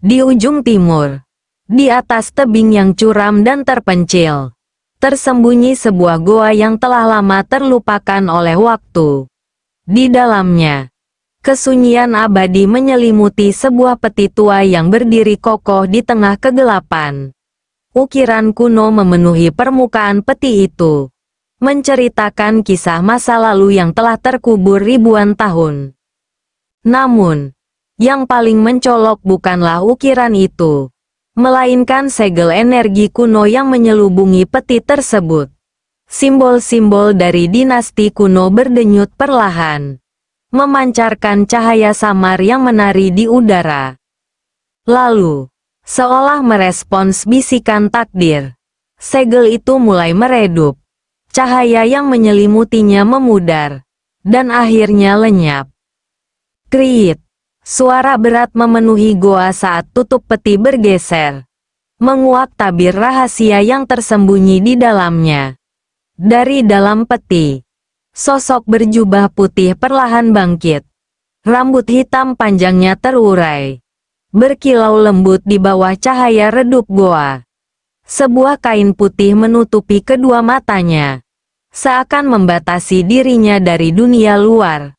Di ujung timur, di atas tebing yang curam dan terpencil, tersembunyi sebuah goa yang telah lama terlupakan oleh waktu. Di dalamnya, kesunyian abadi menyelimuti sebuah peti tua yang berdiri kokoh di tengah kegelapan. Ukiran kuno memenuhi permukaan peti itu, menceritakan kisah masa lalu yang telah terkubur ribuan tahun. Namun, yang paling mencolok bukanlah ukiran itu, melainkan segel energi kuno yang menyelubungi peti tersebut. Simbol-simbol dari dinasti kuno berdenyut perlahan, memancarkan cahaya samar yang menari di udara. Lalu, seolah merespons bisikan takdir, segel itu mulai meredup. Cahaya yang menyelimutinya memudar, dan akhirnya lenyap. Kriit. Suara berat memenuhi goa saat tutup peti bergeser, menguak tabir rahasia yang tersembunyi di dalamnya. Dari dalam peti, sosok berjubah putih perlahan bangkit. Rambut hitam panjangnya terurai, berkilau lembut di bawah cahaya redup goa. Sebuah kain putih menutupi kedua matanya, seakan membatasi dirinya dari dunia luar.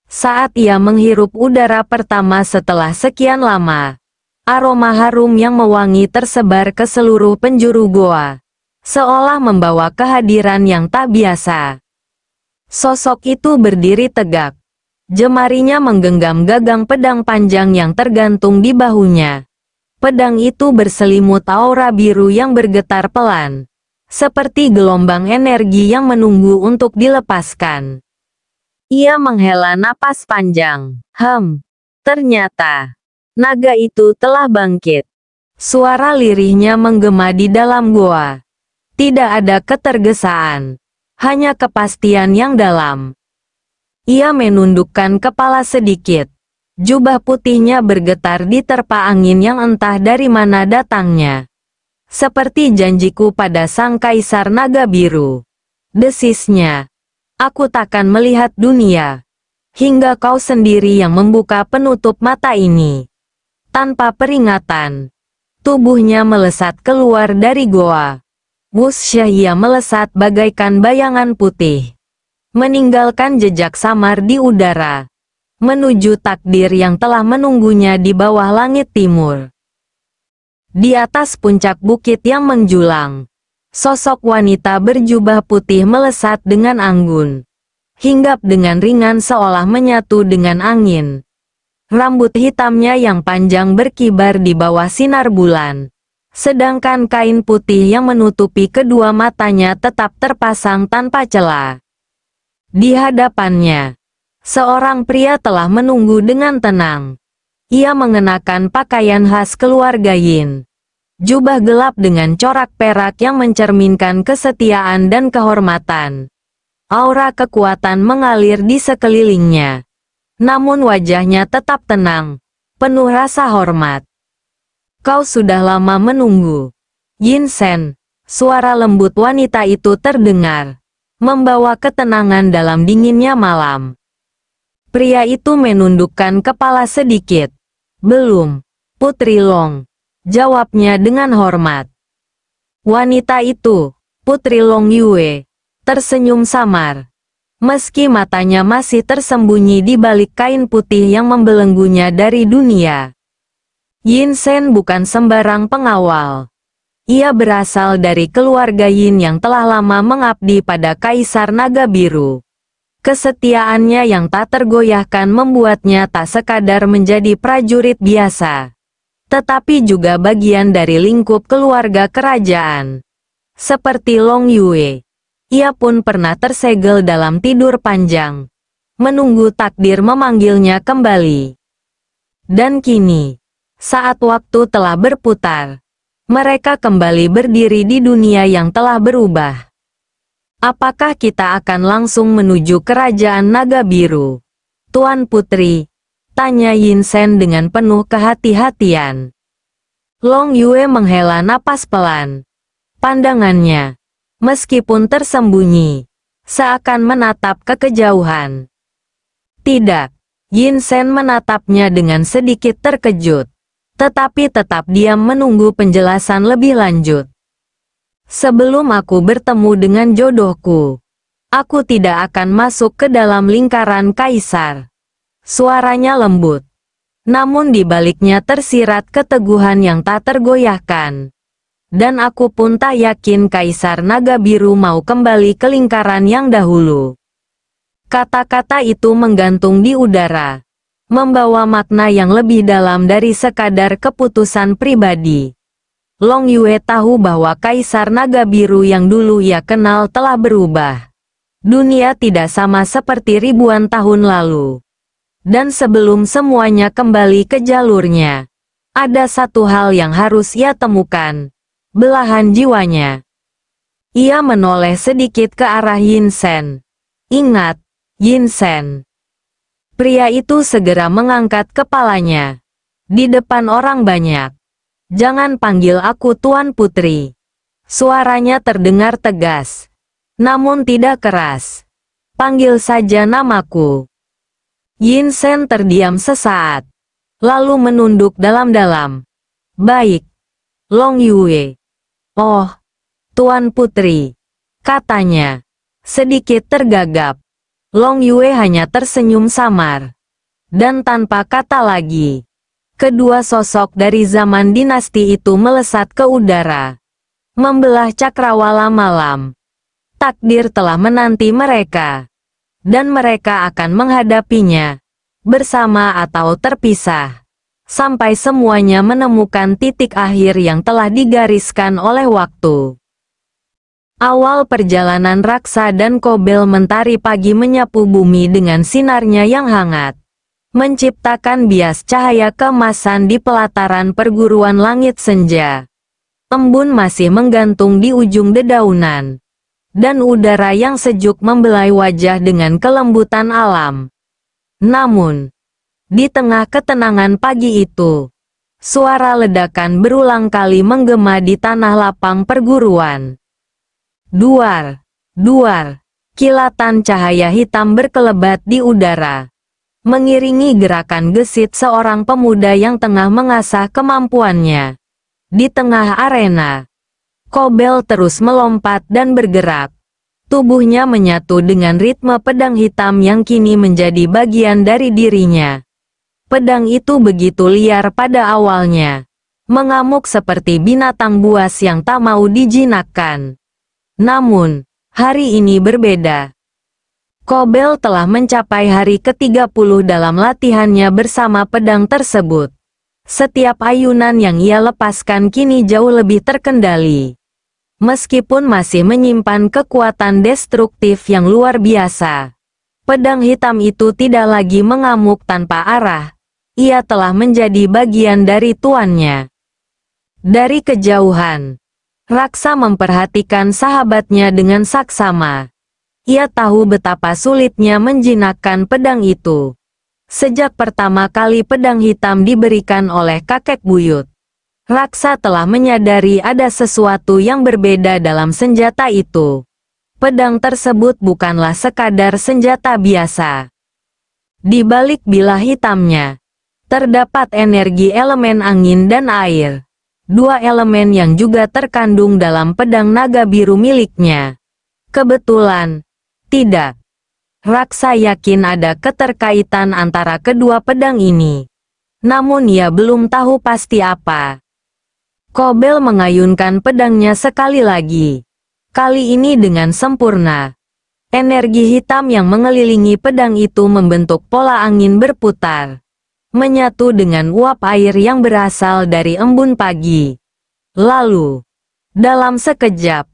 Saat ia menghirup udara pertama setelah sekian lama, aroma harum yang mewangi tersebar ke seluruh penjuru goa, seolah membawa kehadiran yang tak biasa. Sosok itu berdiri tegak. Jemarinya menggenggam gagang pedang panjang yang tergantung di bahunya. Pedang itu berselimut aura biru yang bergetar pelan, seperti gelombang energi yang menunggu untuk dilepaskan. Ia menghela napas panjang. Ternyata naga itu telah bangkit. Suara lirihnya menggema di dalam goa. Tidak ada ketergesaan, hanya kepastian yang dalam. Ia menundukkan kepala sedikit. Jubah putihnya bergetar diterpa angin yang entah dari mana datangnya. Seperti janjiku pada sang kaisar naga biru, desisnya. Aku takkan melihat dunia, hingga kau sendiri yang membuka penutup mata ini. Tanpa peringatan, tubuhnya melesat keluar dari goa. Wussya ia melesat bagaikan bayangan putih, meninggalkan jejak samar di udara, menuju takdir yang telah menunggunya di bawah langit timur. Di atas puncak bukit yang menjulang, sosok wanita berjubah putih melesat dengan anggun, hinggap dengan ringan seolah menyatu dengan angin. Rambut hitamnya yang panjang berkibar di bawah sinar bulan, sedangkan kain putih yang menutupi kedua matanya tetap terpasang tanpa celah. Di hadapannya, seorang pria telah menunggu dengan tenang. Ia mengenakan pakaian khas keluarga Yin. Jubah gelap dengan corak perak yang mencerminkan kesetiaan dan kehormatan. Aura kekuatan mengalir di sekelilingnya. Namun wajahnya tetap tenang, penuh rasa hormat. Kau sudah lama menunggu, Yin Sen. Suara lembut wanita itu terdengar, membawa ketenangan dalam dinginnya malam. Pria itu menundukkan kepala sedikit. Belum, Putri Long. Jawabnya dengan hormat. Wanita itu, Putri Long Yue, tersenyum samar. Meski matanya masih tersembunyi di balik kain putih yang membelenggunya dari dunia. Yin Sen bukan sembarang pengawal. Ia berasal dari keluarga Yin yang telah lama mengabdi pada Kaisar Naga Biru. Kesetiaannya yang tak tergoyahkan membuatnya tak sekadar menjadi prajurit biasa, tetapi juga bagian dari lingkup keluarga kerajaan. Seperti Long Yue, ia pun pernah tersegel dalam tidur panjang, menunggu takdir memanggilnya kembali. Dan kini, saat waktu telah berputar, mereka kembali berdiri di dunia yang telah berubah. Apakah kita akan langsung menuju kerajaan Naga Biru, Tuan Putri? Tanya Yin Sen dengan penuh kehati-hatian. Long Yue menghela napas pelan. Pandangannya, meskipun tersembunyi, seakan menatap ke kejauhan. Tidak, Yin Sen menatapnya dengan sedikit terkejut. tetapi tetap diam menunggu penjelasan lebih lanjut. Sebelum aku bertemu dengan jodohku, aku tidak akan masuk ke dalam lingkaran kaisar. Suaranya lembut, namun di baliknya tersirat keteguhan yang tak tergoyahkan. Dan aku pun tak yakin Kaisar Naga Biru mau kembali ke lingkaran yang dahulu. Kata-kata itu menggantung di udara, membawa makna yang lebih dalam dari sekadar keputusan pribadi. Long Yue tahu bahwa Kaisar Naga Biru yang dulu ia kenal telah berubah. Dunia tidak sama seperti ribuan tahun lalu. Dan sebelum semuanya kembali ke jalurnya, ada satu hal yang harus ia temukan. Belahan jiwanya. Ia menoleh sedikit ke arah Yin Shen. Ingat, Yin Shen. Pria itu segera mengangkat kepalanya. Di depan orang banyak. Jangan panggil aku Tuan Putri. Suaranya terdengar tegas. Namun tidak keras. Panggil saja namaku. Yin Shen terdiam sesaat. Lalu menunduk dalam-dalam. Baik. Long Yue. Oh, Tuan Putri, katanya. Sedikit tergagap. Long Yue hanya tersenyum samar. Dan tanpa kata lagi, kedua sosok dari zaman dinasti itu melesat ke udara. Membelah cakrawala malam. Takdir telah menanti mereka. Dan mereka akan menghadapinya. Bersama atau terpisah. Sampai semuanya menemukan titik akhir yang telah digariskan oleh waktu. Awal perjalanan Raksa dan Kobel Mentari Pagi menyapu bumi dengan sinarnya yang hangat. Menciptakan bias cahaya keemasan di pelataran perguruan langit senja. Embun masih menggantung di ujung dedaunan. Dan udara yang sejuk membelai wajah dengan kelembutan alam. Namun, di tengah ketenangan pagi itu, suara ledakan berulang kali menggema di tanah lapang perguruan. Duar, duar, kilatan cahaya hitam berkelebat di udara. Mengiringi gerakan gesit seorang pemuda yang tengah mengasah kemampuannya. Di tengah arena, Kobel terus melompat dan bergerak. Tubuhnya menyatu dengan ritme pedang hitam yang kini menjadi bagian dari dirinya. Pedang itu begitu liar pada awalnya. Mengamuk seperti binatang buas yang tak mau dijinakkan. Namun, hari ini berbeda. Kobel telah mencapai hari ke-30 dalam latihannya bersama pedang tersebut. Setiap ayunan yang ia lepaskan kini jauh lebih terkendali. Meskipun masih menyimpan kekuatan destruktif yang luar biasa. Pedang hitam itu tidak lagi mengamuk tanpa arah. Ia telah menjadi bagian dari tuannya. Dari kejauhan, Raksa memperhatikan sahabatnya dengan saksama. Ia tahu betapa sulitnya menjinakkan pedang itu. Sejak pertama kali pedang hitam diberikan oleh kakek buyut, Raksa telah menyadari ada sesuatu yang berbeda dalam senjata itu. Pedang tersebut bukanlah sekadar senjata biasa. Di balik bilah hitamnya, terdapat energi elemen angin dan air. Dua elemen yang juga terkandung dalam pedang naga biru miliknya. Kebetulan, tidak. Raksa yakin ada keterkaitan antara kedua pedang ini. Namun ia belum tahu pasti apa. Kobel mengayunkan pedangnya sekali lagi. Kali ini dengan sempurna. Energi hitam yang mengelilingi pedang itu membentuk pola angin berputar. Menyatu dengan uap air yang berasal dari embun pagi. Lalu, dalam sekejap,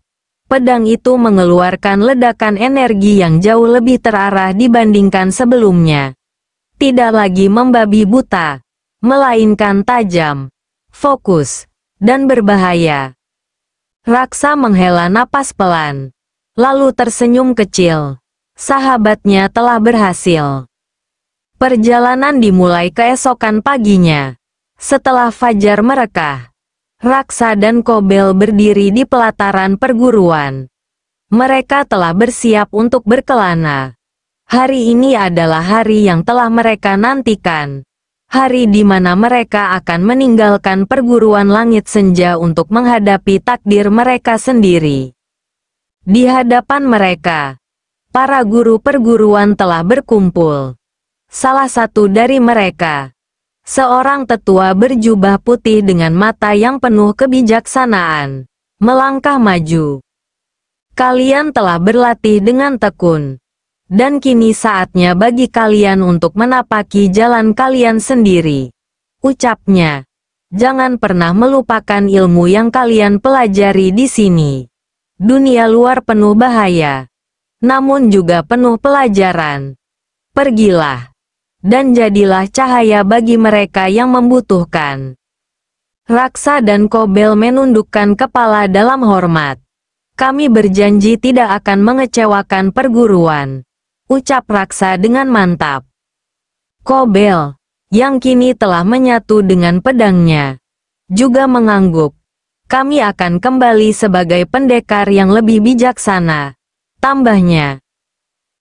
pedang itu mengeluarkan ledakan energi yang jauh lebih terarah dibandingkan sebelumnya. Tidak lagi membabi buta, melainkan tajam, fokus, dan berbahaya. Raksa menghela napas pelan, lalu tersenyum kecil. Sahabatnya telah berhasil. Perjalanan dimulai keesokan paginya. Setelah fajar merekah, Raksa dan Kobel berdiri di pelataran perguruan. Mereka telah bersiap untuk berkelana. Hari ini adalah hari yang telah mereka nantikan. Hari di mana mereka akan meninggalkan perguruan langit senja untuk menghadapi takdir mereka sendiri. Di hadapan mereka, para guru perguruan telah berkumpul. Salah satu dari mereka, seorang tetua berjubah putih dengan mata yang penuh kebijaksanaan, melangkah maju. Kalian telah berlatih dengan tekun. Dan kini saatnya bagi kalian untuk menapaki jalan kalian sendiri. Ucapnya. Jangan pernah melupakan ilmu yang kalian pelajari di sini. Dunia luar penuh bahaya. Namun juga penuh pelajaran. Pergilah. Dan jadilah cahaya bagi mereka yang membutuhkan. Raksa dan Kobel menundukkan kepala dalam hormat. Kami berjanji tidak akan mengecewakan perguruan. Ucap Raksa dengan mantap. Kobel, yang kini telah menyatu dengan pedangnya, juga mengangguk. Kami akan kembali sebagai pendekar yang lebih bijaksana. Tambahnya.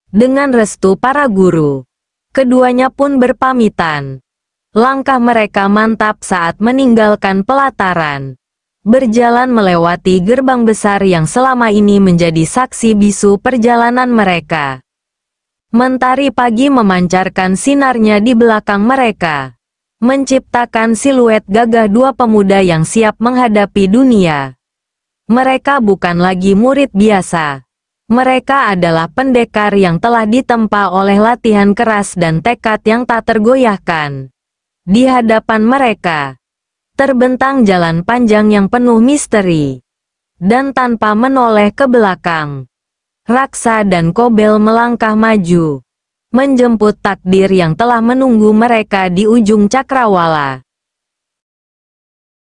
Dengan restu para guru, keduanya pun berpamitan. Langkah mereka mantap saat meninggalkan pelataran. Berjalan melewati gerbang besar yang selama ini menjadi saksi bisu perjalanan mereka. Mentari pagi memancarkan sinarnya di belakang mereka, menciptakan siluet gagah dua pemuda yang siap menghadapi dunia. Mereka bukan lagi murid biasa. Mereka adalah pendekar yang telah ditempa oleh latihan keras dan tekad yang tak tergoyahkan. Di hadapan mereka, terbentang jalan panjang yang penuh misteri. Dan tanpa menoleh ke belakang, Raksa dan Kobel melangkah maju, menjemput takdir yang telah menunggu mereka di ujung cakrawala.